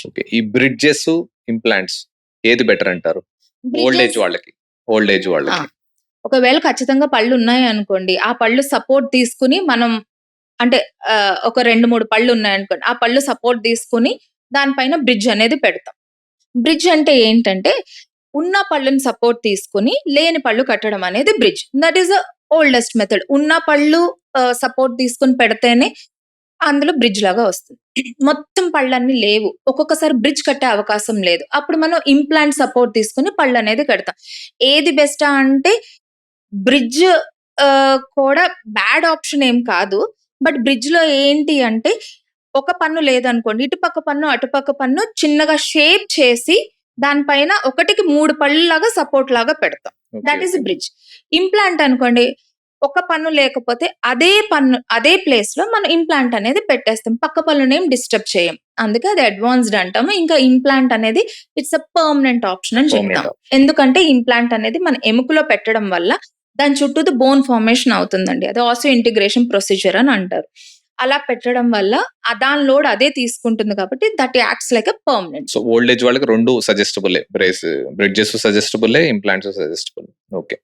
Okay. ఈ bridges, implants ఏది better అంటారు? ఓల్డ్ ఏజ్ బ్రిడ్జెస్ వాళ్ళకి. ఓల్డ్ ఏజ్ వాళ్ళకి. ఒకవేళ ఖచ్చితంగా పళ్ళు ఉన్నాయి అనుకోండి, ఆ పళ్ళు సపోర్ట్ తీసుకుని మనం అంటే ఒక 2, 3 పళ్ళు ఉన్నాయనుకోండి, ఆ పళ్ళు సపోర్ట్ తీసుకొని దానిపైన బ్రిడ్జ్ అనేది పెడతాం. బ్రిడ్జ్ అంటే ఏంటంటే, ఉన్న పళ్ళని సపోర్ట్ తీసుకొని, లేని పళ్ళు కట్టడం అనేది bridge. That is the oldest method. ఉన్న పళ్ళు సపోర్ట్ తీసుకొని పెడితేనే అందులో బ్రిడ్జ్ లాగా వస్తుంది. మొత్తం పళ్ళన్నీ లేవు. ఒక్కొక్కసారి బ్రిడ్జ్ కట్టే అవకాశం లేదు. అప్పుడు మనం ఇంప్లాంట్ సపోర్ట్ తీసుకొని పళ్ళనేది కడతాం. ఏది బెస్టా అంటే బ్రిడ్జ్ కూడా బ్యాడ్ ఆప్షన్ ఏం కాదు. బట్ బ్రిడ్జ్‌లో ఏంటి అంటే, ఒక పన్ను లేదనుకోండి, ఇటుపక్క పన్ను, అటుపక్క పన్ను చిన్నగా షేప్ చేసి, దానిపైన ఒకటికి 3 పళ్ళులాగా సపోర్ట్ లాగా పెడతాం. Okay. That is okay. Bridge. Implant అనుకోండి, ఒక పన్ను లేకపోతే అదే ప్లేస్‌లో మనం ఇంప్లాంట్ అనేది పెట్టేస్తాం. పక్క పళ్ళనేం డిస్టర్బ్ చేయం. అందుకే అది అడ్వాన్స్‌డ్ అంటాము. ఇంకా ఇంప్లాంట్ అనేది ఇట్స్ ఎ పర్మనెంట్ ఆప్షన్ అని చెప్తాం. Permanent option. ఎందుకంటే ఇంప్లాంట్ అనేది మన ఎముకలో పెట్టడం వల్ల దాని చుట్టూతా బోన్ ఫార్మేషన్ అవుతుందండి. అది ఆస్టియో ఇంటిగ్రేషన్ ప్రొసీజర్ అని అంటారు. అలా పెట్టడం వల్ల దాని లోడ్ అదే తీసుకుంటుంది కాబట్టి that acts like a permanent. So old age వాళ్ళకి 2 సజెస్టబులే. బ్రిడ్జెస్ సజెస్టబులే, ఇంప్లాంట్స్ సజెస్టబుల్. ఓకే.